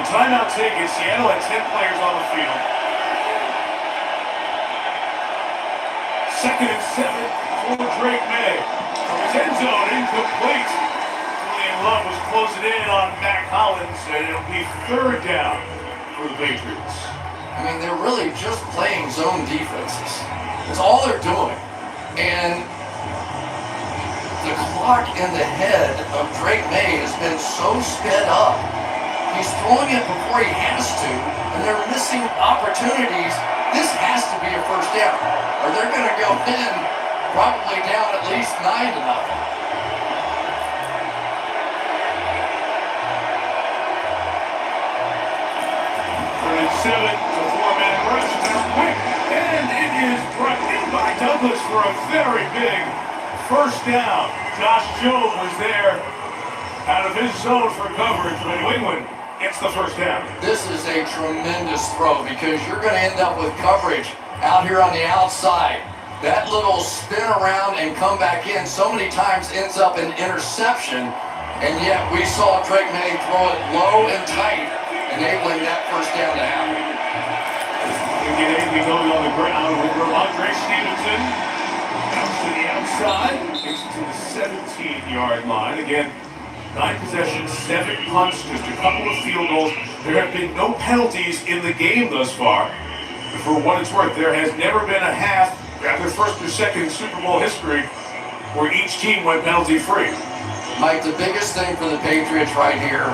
Timeout taken. Seattle had 10 players on the field. 2nd and 7 for Drake May. From his end zone, incomplete. Julian Love was closing in on Mac Hollins, and it'll be 3rd down for the Patriots. I mean, they're really just playing zone defenses. That's all they're doing. And the clock in the head of Drake May has been so sped up. He's throwing it before he has to, and they're missing opportunities. This has to be a 1st down, or they're going to go in probably down at least 9-0. 7 to 4-man rush. Now quick, and it is brought in by Douglas for a very big 1st down. Josh Jobe was there out of his zone for coverage, but New England gets the 1st down. This is a tremendous throw because you're going to end up with coverage out here on the outside. That little spin around and come back in so many times ends up in interception, and yet we saw Drake May throw it low and tight, enabling that 1st down to happen. We going on the ground with Ramondre Stevenson. Bounce to the outside. Gets to the 17-yard line. Again, 9 possessions, 7 punts, just a couple of field goals. There have been no penalties in the game thus far. For what it's worth, there has never been a half, rather 1st or 2nd Super Bowl history, where each team went penalty-free. Mike, the biggest thing for the Patriots right here,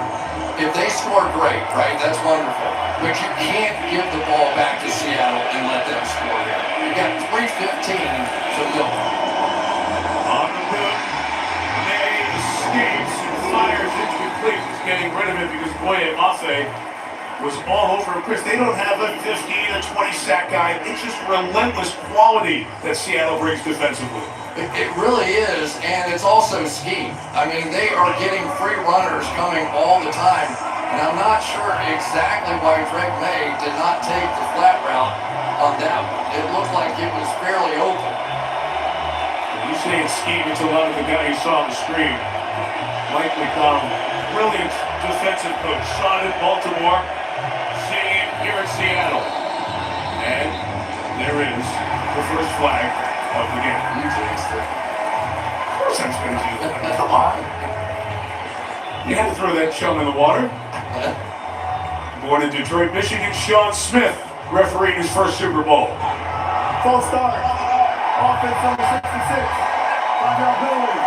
if they score, great, right? That's wonderful. But you can't give the ball back to Seattle and let them score here. You got 3:15 to milk. On the move, May escapes and fires incomplete. He's getting rid of it because Boye Mafe was all over him. Chris, they don't have a 15 or 20 sack guy. It's just relentless quality that Seattle brings defensively. It really is, and it's also scheme. I mean, they are getting free runners coming all the time, and I'm not sure exactly why Drake May did not take the flat route on that one. It looked like it was fairly open. You say it's scheme, it's a lot of the guy you saw on the screen. Mike McDonald, brilliant defensive coach, saw it in Baltimore, seeing it here in Seattle. And there is the first flag of the game. You jinxed it. Of course I was going to do that. Come on. You had to throw that chum in the water. Born in Detroit, Michigan, Sean Smith refereed his 1st Super Bowl. False start. Offense number 66. 5-yard penalty.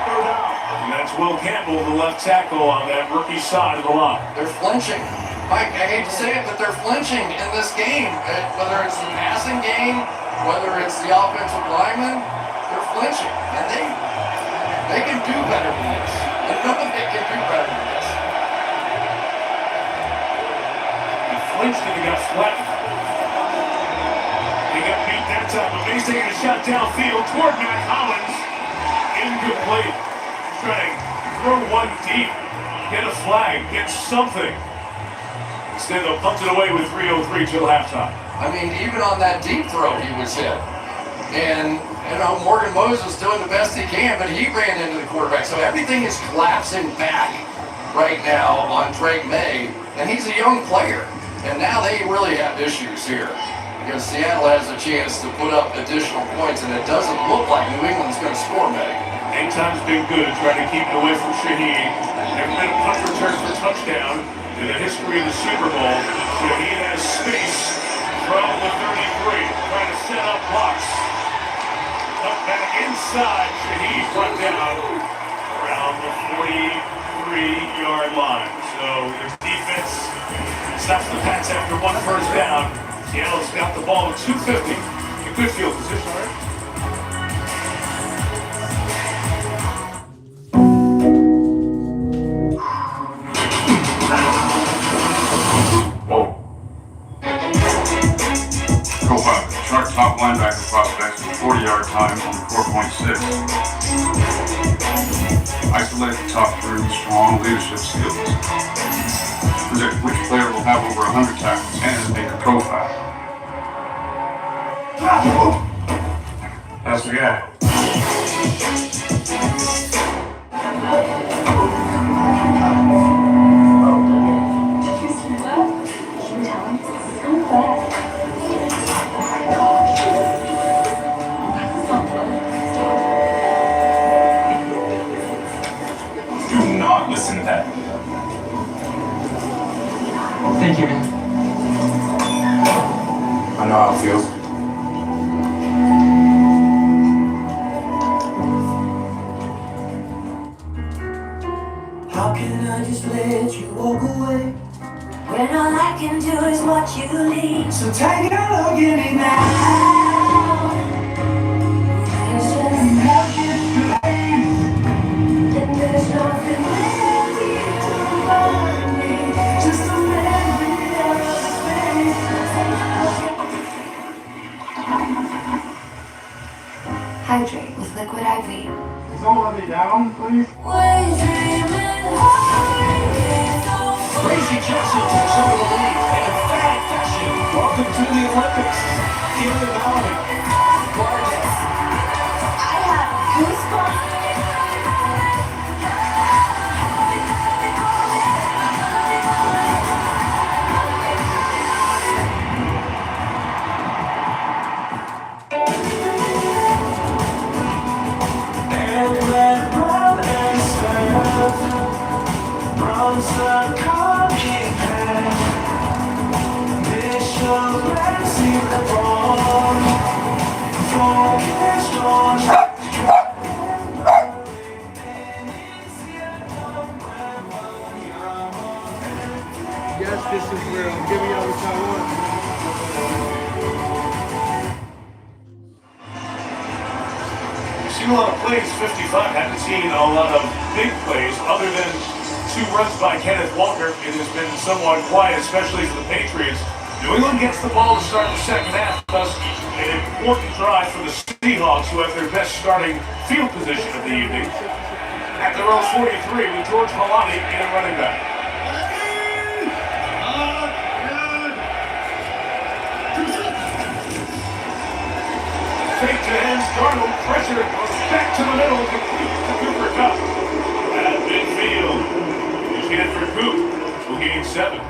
3rd down. And that's Will Campbell, the left tackle on that rookie side of the line. They're flinching. Mike, I hate to say it, but they're flinching in this game. Whether it's the passing game, whether it's the offensive lineman, they're flinching. And they can do better than this. I know they can do better than this. He flinched and he got flattened. He got beat that time, but he's taking a shot downfield toward Mac Hollins. Incomplete. Trying to throw one deep, get a flag, get something. Instead, they'll punt it away with 3:03 till halftime. I mean, even on that deep throw, he was hit. And, you know, Morgan Moses doing the best he can, but he ran into the quarterback. So everything is collapsing back right now on Drake May, and he's a young player. And now they really have issues here because Seattle has a chance to put up additional points, and it doesn't look like New England's going to score many. Anytime's been good trying to keep it away from Shaheed. Never been a punt return for touchdown in the history of the Super Bowl. Shaheed has space from the 33, trying to set up blocks. Cut back inside, Shaheed brought down around the 43-yard line. So their defense stops the Pats after 1 first down. Seattle's got the ball at 2:50. In good field position, all right? Sharp top linebacker prospects with 40-yard time on 4.6. Isolate the top through strong leadership skills. Predict which player will have over 100 tackles and make a profile. That's the guy. Thank you. I know how it feels. How can I just let you walk away when all I can do is watch you leave? So take a look at me now. There's just nothing pain, and there's nothing left here to remind me. Just a memory of the space. Hydrate with liquid IV. Someone let me down, please. Crazy Jackson takes over the lead in emphatic fashion. Welcome to the Olympics. In the valley. Gorgeous. I have goosebumps. Yes, this is real. Give me all the time I want. We've seen a lot of plays, 55. Haven't seen a lot of big plays other than 2 runs by Kenneth Walker. It has been somewhat quiet, especially for the Patriots. New England gets the ball to start the second half, thus an important drive for the Seahawks, who have their best starting field position of the evening. At their own 43 with George Malani in running back. Fake to him, Darnold, pressure, goes back to the middle, complete to Cooper Kupp. At midfield, he's in for Coop, who gained 7.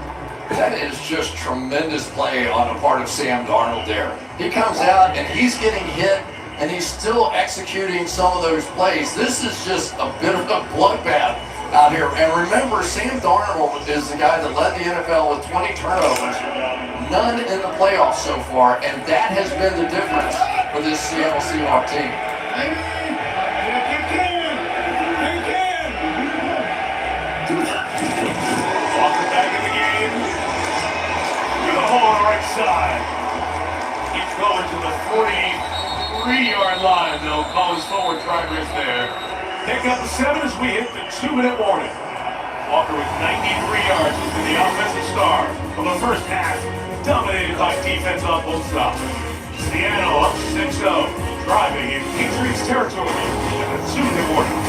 That is just tremendous play on the part of Sam Darnold there. He comes out and he's getting hit and he's still executing some of those plays. This is just a bit of a bloodbath out here. And remember, Sam Darnold is the guy that led the NFL with 20 turnovers, none in the playoffs so far, and that has been the difference for this Seattle Seahawks team. Walker back in the game. Through the hole on the right side. Keeps going to the 43-yard line. They'll call his forward progress there. Pick up the 7 as we hit the 2-minute warning. Walker with 93 yards has been the offensive star of the first half, dominated by defense on both sides. Seattle up 6-0, driving in Patriots territory at the 2-minute warning.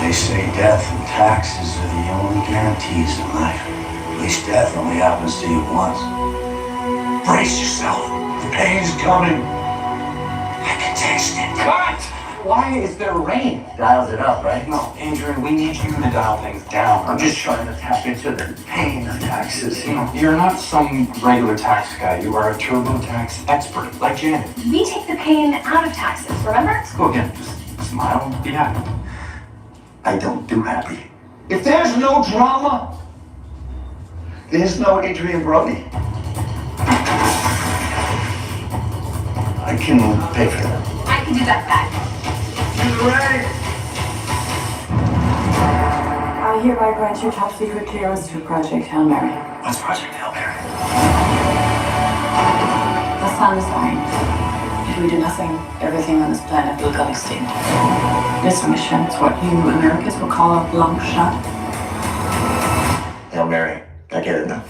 They say death and taxes are the only guarantees in life. At least death only happens to you once. Brace yourself. The pain's coming. I can taste it. Cut! Why is there rain? Dials it up, right? No, Adrian, we need you to dial things down. I'm just trying to tap into the pain of taxes. You know, you're not some regular tax guy. You are a TurboTax expert, like Janet. We take the pain out of taxes, remember? Let's go again. Just smile, be happy. I don't do happy. If there's no drama, There's no Adrian Brody. I can pay for that. I can do that back. Ready? I hereby grant you top secret clearance to Project Hail Mary. What's Project Hail Mary? The sun is dying. If we do nothing, everything on this planet will go extinct. This mission is what you Americans will call a long shot. Hail Mary. I get it now.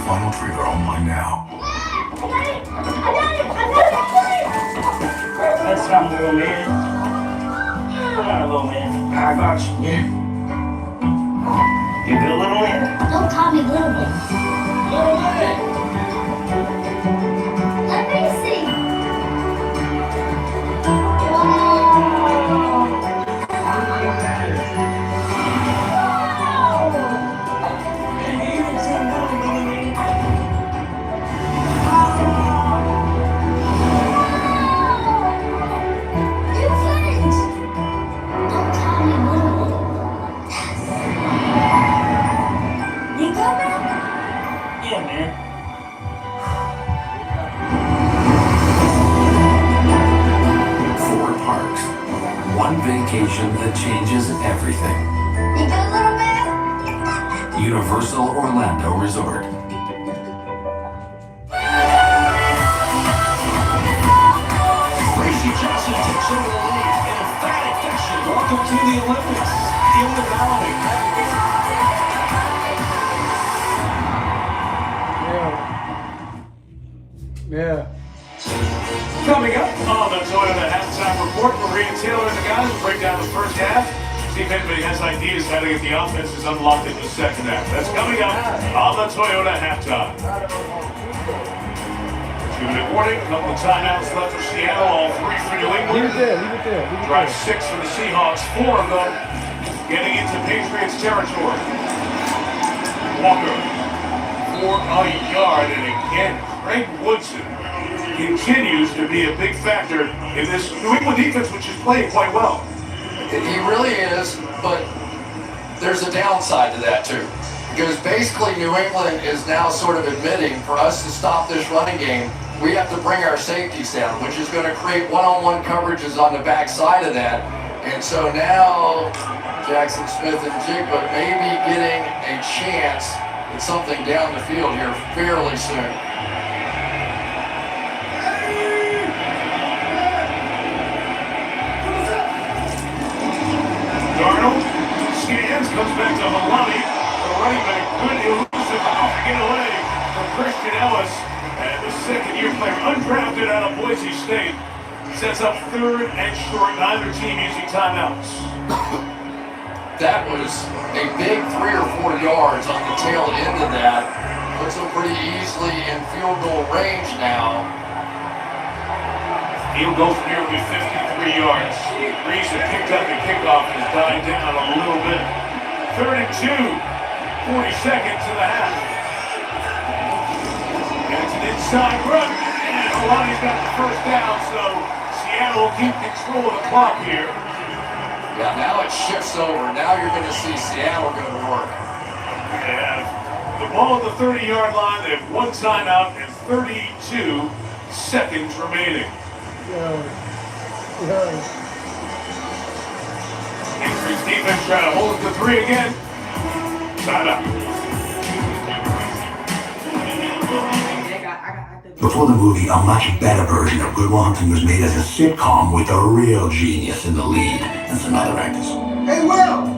Final trailer online now. that's not little man. Come on, little man. I got you. Yeah. You good, little man? Don't call me little man. Little man. Let me see. vacation that changes everything. You good, little man? Universal Orlando Resort. Tracy Johnson takes over the lead in emphatic fashion. Welcome to the Olympics. Eli Valley. Yeah. Coming up on the Toyota halftime report, Maria Taylor and the guys will break down the first half. See if anybody has ideas how to get the offenses unlocked in the second half. That's coming up on the Toyota halftime. 2-minute warning, a couple of timeouts left for Seattle, all 3 for New England. Leave it there. Drive 6 for the Seahawks, 4 of them getting into Patriots territory. Walker for a yard, and again, Craig Woodson continues to be a big factor in this New England defense, which is playing quite well. He really is, but there's a downside to that too. Because basically New England is now sort of admitting for us to stop this running game, we have to bring our safeties down, which is going to create one-on-one coverages on the backside of that. And so now Jackson Smith and Jigba may be getting a chance at something down the field here fairly soon. Darnold scans, comes back to Maloney. The running back, good elusive off to get away from Christian Ellis. And the second-year player, undrafted out of Boise State, sets up 3rd and short. Neither team using timeouts. That was a big 3 or 4 yards on the tail end of that. Puts them pretty easily in field goal range now. Field goal from nearly 53 yards. Reese had picked up the kickoff and has died down a little bit. 3rd and 2, 40 seconds to the half. And it's an inside run, and Maloney's got the first down, so Seattle will keep control of the clock here. Yeah, now it shifts over. Now you're going to see Seattle go to work. They have the ball at the 30-yard line. They have 1 timeout and 32 seconds remaining. Patriots defense trying to hold it to 3 again. Timeout. Before the movie, a much better version of Good Will Hunting was made as a sitcom with a real genius in the lead and some other actors. Hey, Will!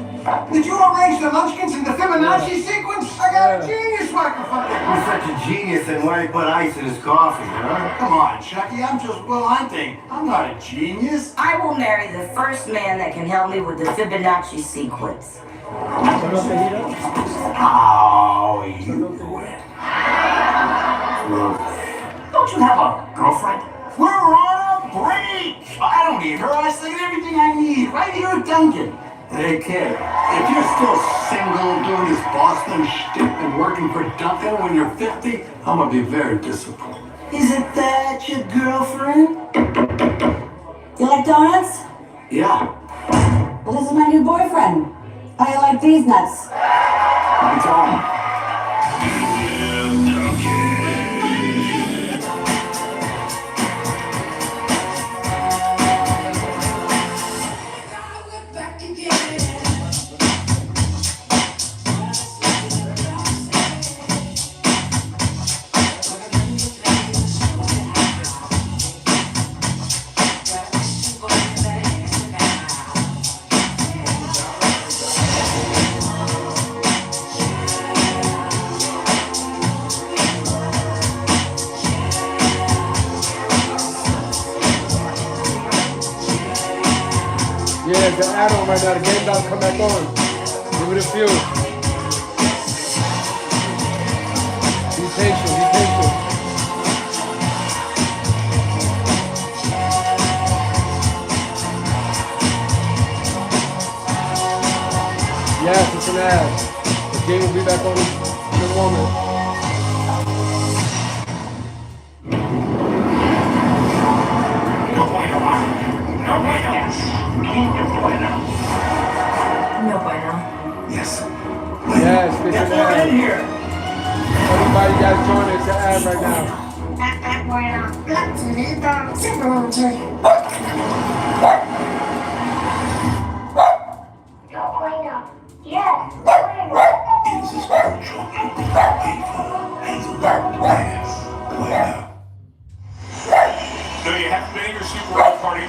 Did you arrange the Munchkins in the Fibonacci sequence? I got a genius microphone! You're such a genius, then why you put ice in his coffee, huh? Come on, Chucky, I'm just Will Hunting. I'm not a genius. I will marry the first man that can help me with the Fibonacci sequence. Oh, you do it. Don't you have a girlfriend? We're on a break! I don't need her. I sing everything I need right here at Duncan. Hey, kid, if you're still single doing this Boston shtick and working for Duncan when you're 50, I'm gonna be very disappointed. Isn't that your girlfriend? You like donuts? Yeah. Well, this is my new boyfriend. How you like these nuts? I'm Tom. Yeah, the add-on right now. The game about to come back on. Give it a few. Be patient, be patient. Yes, it's an ad. The game will be back on in a moment. No bueno. Yes. Yes, this is an ad. Everybody got to join it. It's an ad right now.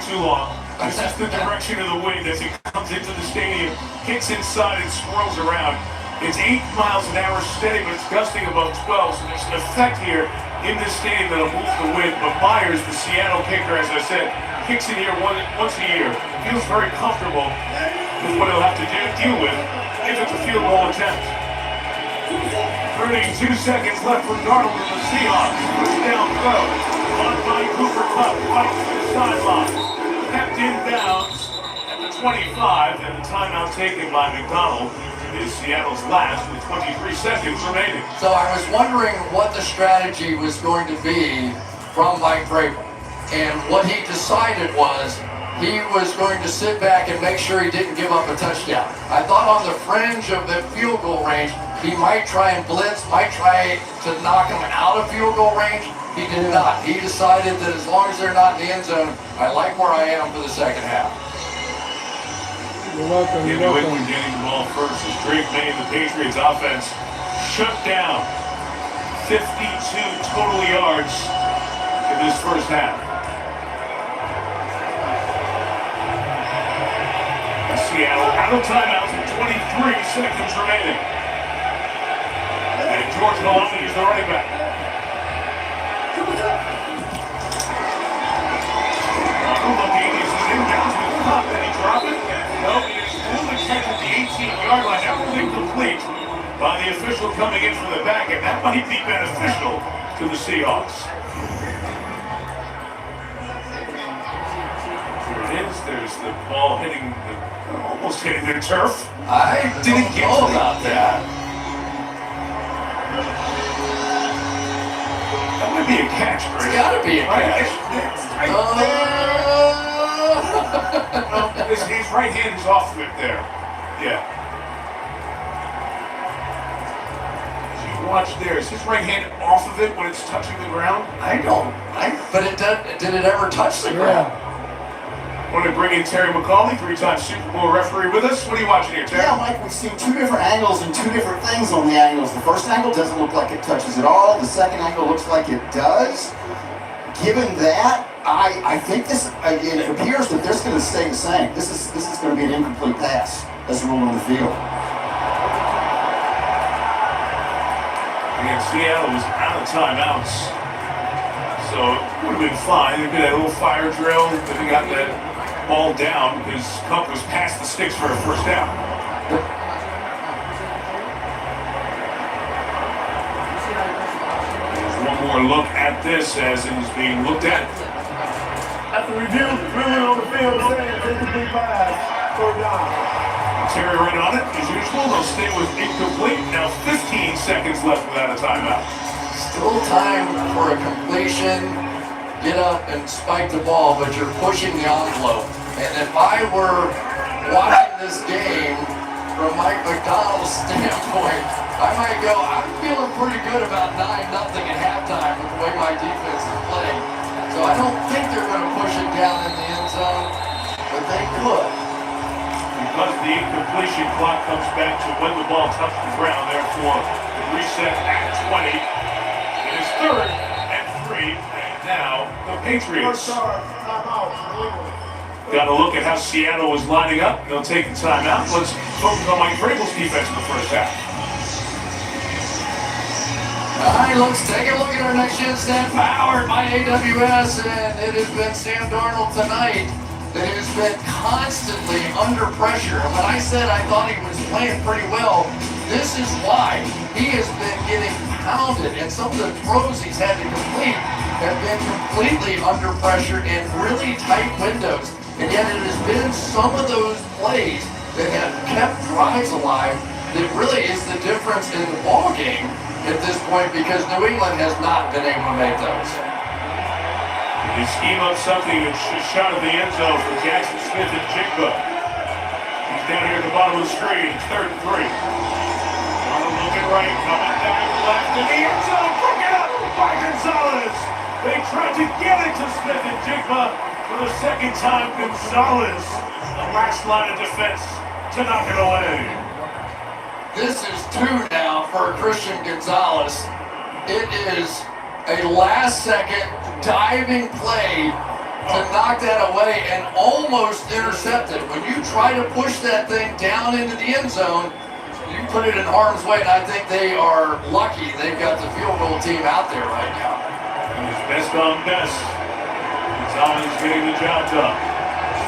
too long. This is the direction of the wind as it comes into the stadium, kicks inside and swirls around. It's 8 miles an hour steady, but it's gusting above 12, so there's an effect here in this stadium that'll move the wind. But Myers, the Seattle kicker, as I said, kicks in here once a year. Feels very comfortable with what he'll have to deal with if it's a field goal attempt. 32 seconds left for Darnold and the Seahawks. Push down throw. On by Cooper Kupp, fights to the sideline. Kept in bounds at the 25, and the timeout taken by McDonald is Seattle's last with 23 seconds remaining. So I was wondering what the strategy was going to be from Mike Vrabel. And what he decided was he was going to sit back and make sure he didn't give up a touchdown. I thought on the fringe of the field goal range, he might try and blitz, might try to knock him out of field goal range. He did not. He decided that as long as they're not in the end zone, I like where I am for the second half. You're welcome. New England getting the ball first as Drake May and the Patriots offense shut down. 52 total yards in this first half. Seattle out of timeouts with 23 seconds remaining. And George Maloney is the running back. Looking, he's inbounds with Kupp. Did he drop it? No, he is only catch at the 18-yard line. That was incomplete by the official coming in from the back, and that might be beneficial to the Seahawks. Here it is. There's the ball hitting almost hitting the turf. I didn't know about that. That might be a catch, Chris. It's gotta be a catch. His right hand is off of it there. Yeah. As you watch there, is his right hand off of it when it's touching the ground? But did it ever touch the ground? Want to bring in Terry McCauley, 3-time Super Bowl referee with us. What are you watching here, Terry? Yeah, Mike, we've seen two different angles and two different things on the angles. The first angle doesn't look like it touches at all. The second angle looks like it does. Given that, I think this, it appears that this is going to stay the same. This is going to be an incomplete pass as ruled on the field. Again, Seattle was out of timeouts. So it would have been fine. They could have a little fire drill if they got that ball down because Kupp was past the sticks for a first down. There's one more look at this as it is being looked at. After review, ruling on the field saying incomplete pass, third down. Terry right on it as usual. They'll stay with incomplete. Now 15 seconds left without a timeout. Still time for a completion. Get up and spike the ball, but you're pushing the envelope. And if I were watching this game from Mike McDonald's standpoint, I might go, I'm feeling pretty good about 9-0 at halftime with the way my defense is playing. So I don't think they're going to push it down in the end zone, but they could. Because the incompletion clock comes back to when the ball touched the ground, therefore the reset at 20. It is 3rd and 3, and now the Patriots. Got to look at how Seattle was lining up. They'll take the timeout. Let's focus on Mike Vrabel's defense in the first half. All right, let's take a look at our next gen stat powered by AWS, and it has been Sam Darnold tonight that has been constantly under pressure. And when I said I thought he was playing pretty well, this is why. He has been getting pounded, and some of the throws he's had to complete have been completely under pressure in really tight windows. And yet it has been some of those plays that have kept drives alive that really is the difference in the ball game at this point, because New England has not been able to make those. They scheme up something that's a shot at the end zone for Jackson Smith and Jigba. He's down here at the bottom of the screen. It's 3rd and 3. Arnold looking right, coming back left in the end zone. Broken up by Gonzalez. They tried to get it to Smith and Jigba. For the second time, Gonzalez, the last line of defense, to knock it away. This is 2 now for Christian Gonzalez. It is a last-second diving play to knock that away and almost intercept it. When you try to push that thing down into the end zone, you put it in harm's way, and I think they are lucky they've got the field goal team out there right now. And it's best on best. Gonzalez getting the job done.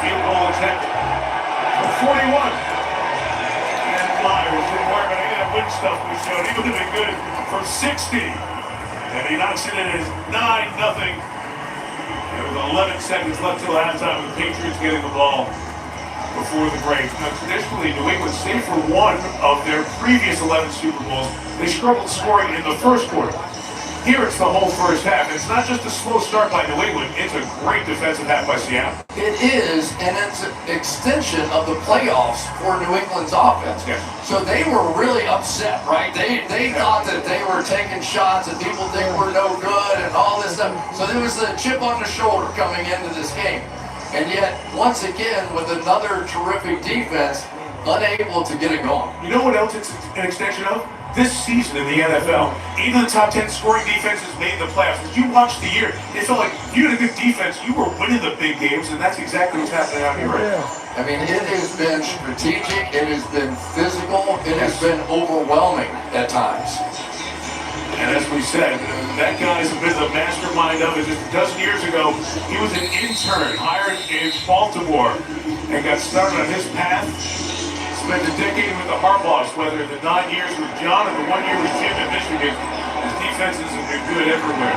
Field goal attempt for 41. And Myers didn't work, but any of that wind stuff we showed, he would have been good for 60. And he knocks it in as 9-0. With 11 seconds left till halftime, the Patriots getting the ball before the break. Now, traditionally, New England, save for one of their previous 11 Super Bowls, they struggled scoring in the first quarter. Here, it's the whole first half. It's not just a slow start by New England. It's a great defensive half by Seattle. It is, and it's an extension of the playoffs for New England's offense. Yes. So they were really upset, right? They thought that they were taking shots and people think we're no good and all this stuff. So there was a chip on the shoulder coming into this game. And yet, once again, with another terrific defense, unable to get it going. You know what else it's an extension of? This season in the NFL, even the top 10 scoring defenses made the playoffs. As you watched the year, it felt like if you had a good defense, you were winning the big games, and that's exactly what's happening out here right now. I mean, it has been strategic, it has been physical, it has been overwhelming at times. And as we said, that guy's been the mastermind of it. Just a dozen years ago, he was an intern hired in Baltimore and got started on his path. Spent a decade with the Harbaughs, whether the 9 years with John and the 1 year with Jim at Michigan. His defenses have been good everywhere.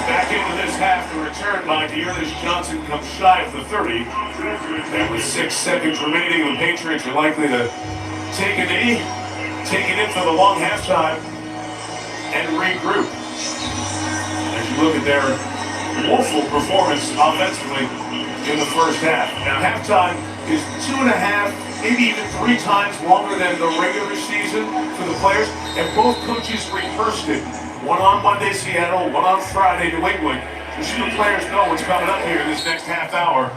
Back into this half, the return by Dearlish Johnson comes shy of the 30. And with 6 seconds remaining, the Patriots are likely to take a knee, take it in for the long halftime, and regroup. As you look at their woeful performance offensively in the first half. Now, halftime is 2.5, maybe even 3 times longer than the regular season for the players, and both coaches rehearsed it. One on Monday, Seattle, one on Friday, New England. So the players know what's coming up here this next half hour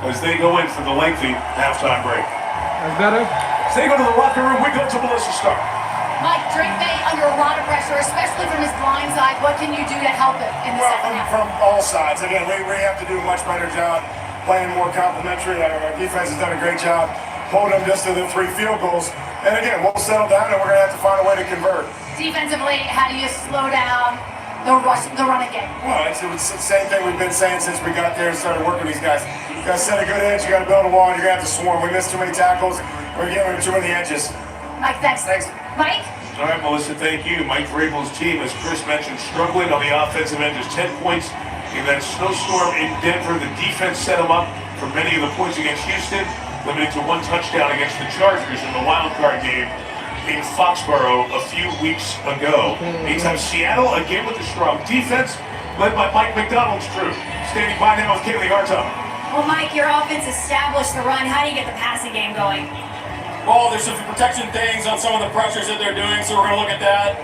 as they go in for the lengthy halftime break. That's better? So they go to the locker room, we go to Melissa Stark. Mike, Drake May under a lot of pressure, especially from his blind side. What can you do to help it in the second half? From all sides. Again, we have to do a much better job playing more complimentary. Our defense has done a great job holding them just to the 3 field goals. And again, we'll settle down and we're going to have to find a way to convert. Defensively, how do you slow down the running game? Well, it's the same thing we've been saying since we got there and started working with these guys. You got to set a good edge, you got to build a wall, and you're going to have to swarm. We missed too many tackles, we're giving too many edges. Mike, thanks. Mike? All right, Melissa, thank you. Mike Vrabel's team, as Chris mentioned, struggling on the offensive end. Just 10 points in that snowstorm in Denver. The defense set them up for many of the points against Houston, limited to 1 touchdown against the Chargers in the wild card game in Foxborough a few weeks ago. Meantime, Seattle, again with a strong defense, led by Mike McDonald's crew. Standing by now with Kaylee Hartog. Well, Mike, your offense established the run. How do you get the passing game going? Well, there's some protection things on some of the pressures that they're doing, so we're going to look at that.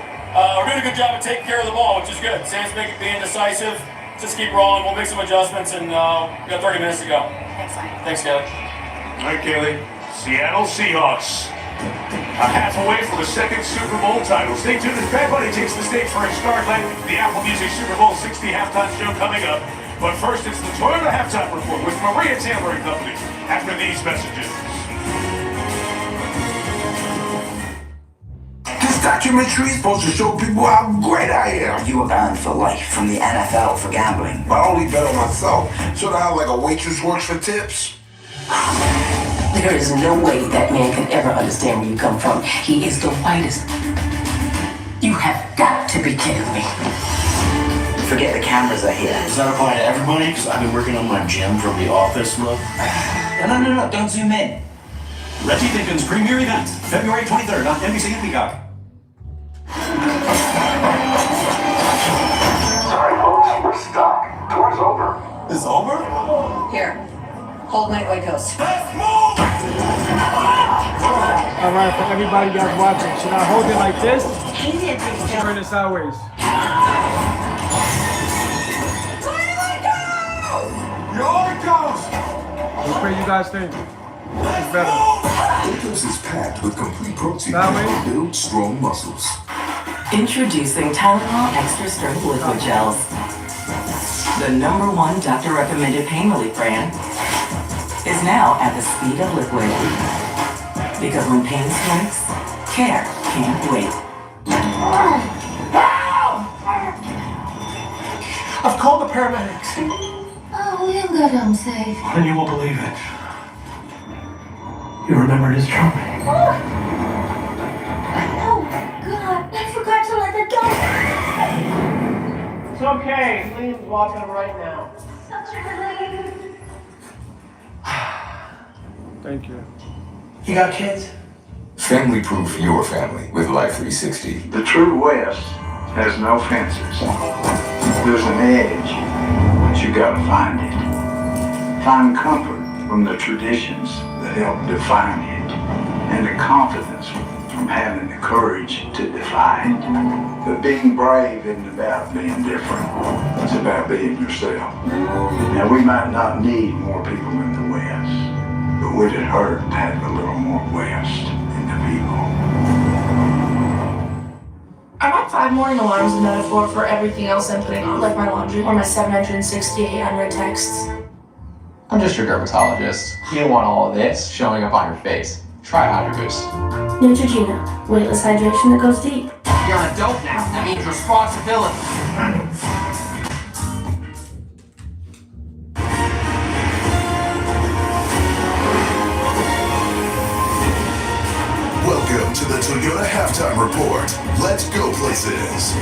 We're doing a good job of taking care of the ball, which is good. Sam's being decisive. Just keep rolling. We'll make some adjustments, and we got 30 minutes to go. Thanks, Mike. Thanks, Kaylee. All right, Kaylee. Seattle Seahawks. A half away from the 2nd Super Bowl title. Stay tuned as Bad Bunny takes the stage for a Starlight, the Apple Music Super Bowl 60 halftime show coming up. But first, it's the Toyota Halftime Report with Maria Taylor and Company after these messages. This documentary is supposed to show people how great I am. You were banned for life from the NFL for gambling. But I only bet on myself. Sort of how like a waitress works for tips. There is no way that man can ever understand where you come from. He is the whitest. You have got to be kidding me. Forget the cameras are here. Does that apply to everybody? Because I've been working on my gym from the office look. No, don't zoom in. Reggie Dickens' premier event, February 23rd on NBC and Peacock. Sorry, folks, we're stuck. Tour's over. It's over? Here, hold my oikos. Let's move! All right, for everybody guys watching, should I hold it like this? He did Or turn it sideways? What do you guys think? It's better. Oikos is packed with complete protein to build strong muscles. Introducing Tylenol Extra Strength Liquid Gels. the #1 doctor-recommended pain relief brand, is now at the speed of liquid. Because when pain strikes, care can't wait. I've called the paramedics. Oh, you got home safe. And you won't believe it. You remembered his drum. Oh, God, I forgot to let the dog. It's okay. Liam's walking right now. Such a relief. Thank you. You got kids? Family-proof your family with Life 360. The true West has no fences. There's an edge, but you gotta find it. Find comfort from the traditions that help define it, and the confidence from having the courage to defy it. But being brave isn't about being different. It's about being yourself. Now, we might not need more people in the West, but would it hurt to have a little more West in the people? Are my 5 morning alarms a metaphor for everything else I'm putting on, like my laundry or my 768 unread texts? I'm just your dermatologist. You don't want all of this showing up on your face. Try Hydro Boost. Neutrogena, weightless hydration that goes deep. You're an adult now. That means responsibility. Welcome to the Toyota Halftime Report. Let's go places.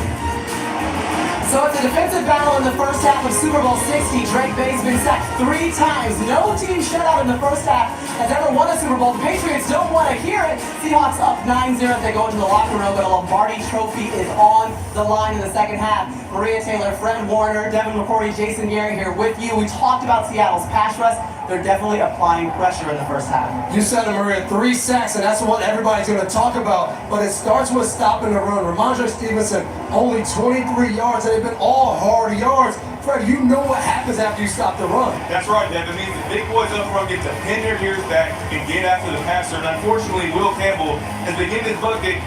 So it's a defensive battle in the first half of Super Bowl 60. Drake May's been sacked 3 times. No team shutout in the first half has ever won a Super Bowl. The Patriots don't want to hear it. Seahawks up 9-0 as they go into the locker room, but a Lombardi trophy is on the line in the second half. Maria Taylor, Fred Warner, Devin McCourty, Jason Gary here with you. We talked about Seattle's pass rush. They're definitely applying pressure in the first half. You said it, Maria, 3 sacks, and that's what everybody's going to talk about. But it starts with stopping the run. Ramondre Stevenson, only 23 yards, and they've been all hard yards. Fred, you know what happens after you stop the run. That's right, Devin. It means the big boys up front get to pin their ears back and get after the passer. And unfortunately, Will Campbell has been getting his bucket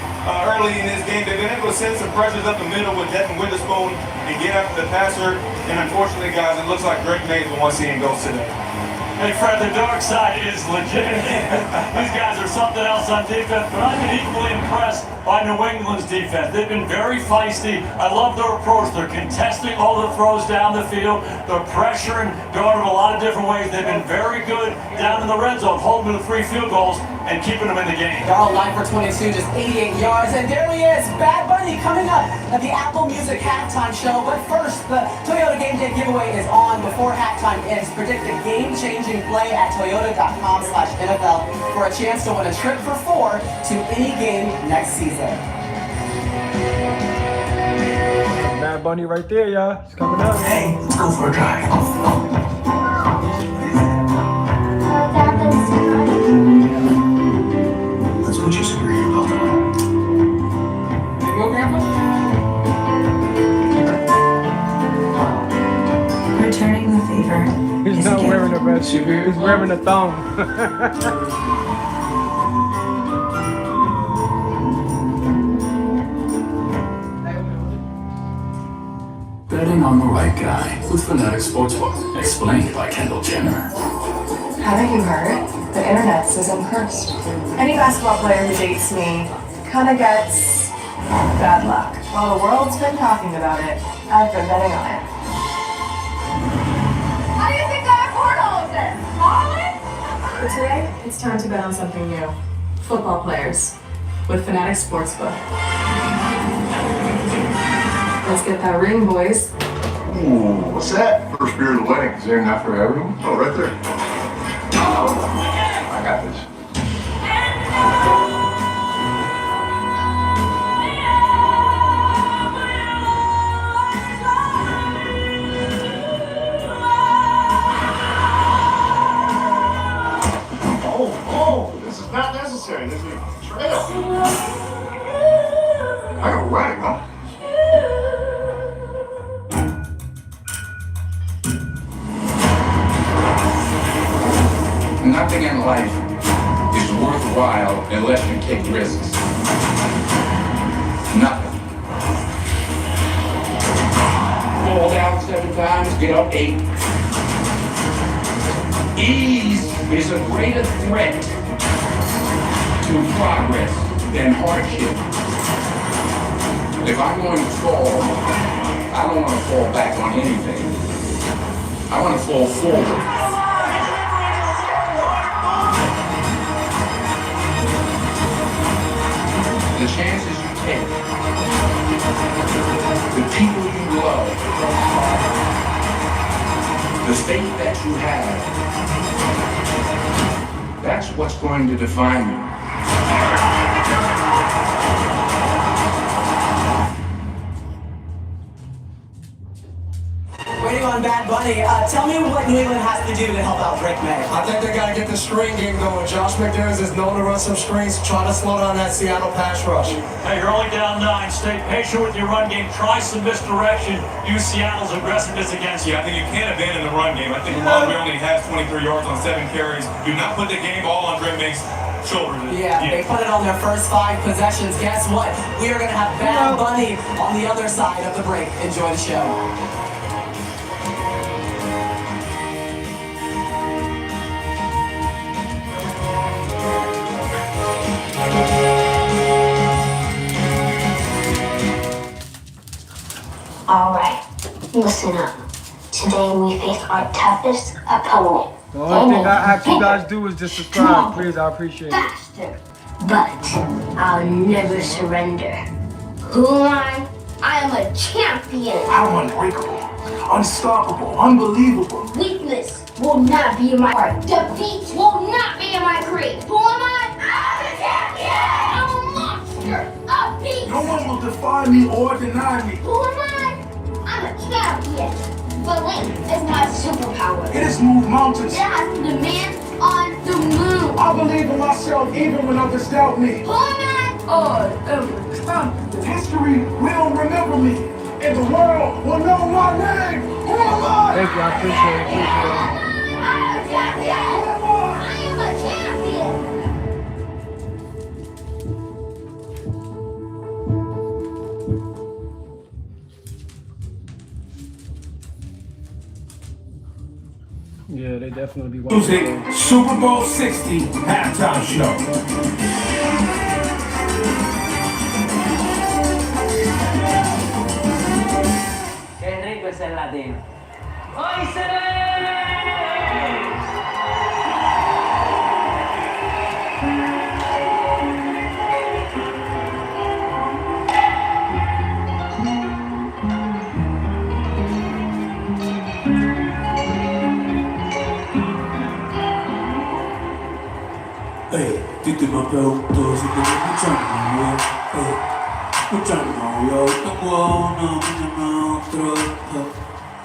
early in this game. They've been able to send some pressures up the middle with Devin Witherspoon and get after the passer. And unfortunately, guys, it looks like Drake May is the one seeing goals today. Hey Fred, the dark side is legit. These guys are something else on defense, but I've been equally impressed by New England's defense. They've been very feisty. I love their approach. They're contesting all the throws down the field. They're pressuring, guarding a lot of different ways. They've been very good down in the red zone, holding to 3 field goals and keeping them in the game. Darrell 9 for 22, just 88 yards, and there he is, Bad Bunny coming up at the Apple Music halftime show. But first, the Toyota Game Day giveaway is on before halftime ends. Predict a game-changing play at toyota.com/NFL for a chance to win a trip for 4 to any game next season. Bad Bunny right there, y'all. It's coming up. Hey, let's go for a drive. Let's put your superhero belt on. You go, Grandpa? Returning the favor. He's not wearing a red suit. He's wearing a thong. Betting on the right guy with Fanatic Sportsbook. Explained by Kendall Jenner. Haven't you heard? The internet says I'm cursed. Any basketball player who dates me kinda gets bad luck. While the world's been talking about it, I've been betting on it. How do you think I afford all of this? Marlon? But today, it's time to bet on something new. Football players with Fanatic Sportsbook. Let's get that ring, boys. Ooh, what's that? First beer of the wedding. Is there enough for everyone? Oh, right there. I got this. Oh, this is not necessary. This is a trail. I got a wedding, huh? Nothing in life is worthwhile unless you take risks. Nothing. Fall down to 7 times, get up 8. Ease is a greater threat to progress than hardship. If I'm going to fall, I don't want to fall back on anything. I want to fall forward. The chances you take, the people you love, the faith that you have, that's what's going to define you. Waiting on Bad Bunny, tell me what New England has to do to help out Drake May. I think they gotta get the screen game going. Josh McDaniels is known to run some screens, try to slow down that Seattle pass rush. Hey, you're only down 9. Stay patient with your run game. Try some misdirection. Use Seattle's aggressiveness against you. I think you can't abandon the run game. I think Broadway only has 23 yards on 7 carries. Do not put the game all on Drake May's shoulders. Yeah, they put it on their first 5 possessions. Guess what? We are gonna have Bad Bunny on the other side of the break. Enjoy the show. Alright, listen up. Today we face our toughest opponent. The only thing I ask you guys do is just subscribe, please. I appreciate it. Faster, but I'll never surrender. Who am I? I am a champion. I'm unbreakable, unstoppable, unbelievable. Weakness will not be in my heart. Defeat will not be in my creed. Who am I? I'm a champion. I'm a monster, a beast. No one will defy me or deny me. Who am I? I'm a champion. Belief is my superpower. It has moved mountains. It has the man on the moon. I believe in myself even when others doubt me. Who am I? I am a champion. History will remember me, and the world will know my name. Who am I? Thank you, I appreciate it. I'm a champion. I am a champion. Yeah, they definitely be Music, Super Bowl 60 halftime show. Qué rico es el latino. ¡Hoy se ve! Ey, Titi me preguntó si tengo mucha novia. Ey, mucha novia. Hoy tengo a una, mañana a otra.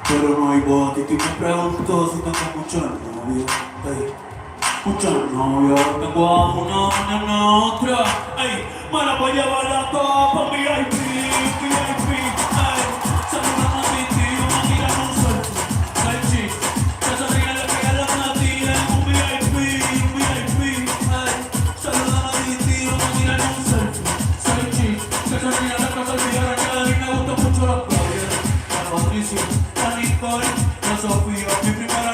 Pero no hay boda. Titi me preguntó si tengo mucha novia. Ey, mucha novia. Hoy tengo a una, mañana a otra. Ey, me la voy a llevar a todas pa' VIP. VIP. Ey, saludan a Titi, una tira en un selfie. Ey, chico, que se ríe le pega la platilla en un VIP. Saludan a Titi, una tira en un selfie. Soy chico, que se ríe la casa olvidar que a mí me gusta mucho la playa. La Patricia, la Nicole, la Sofía, mi primera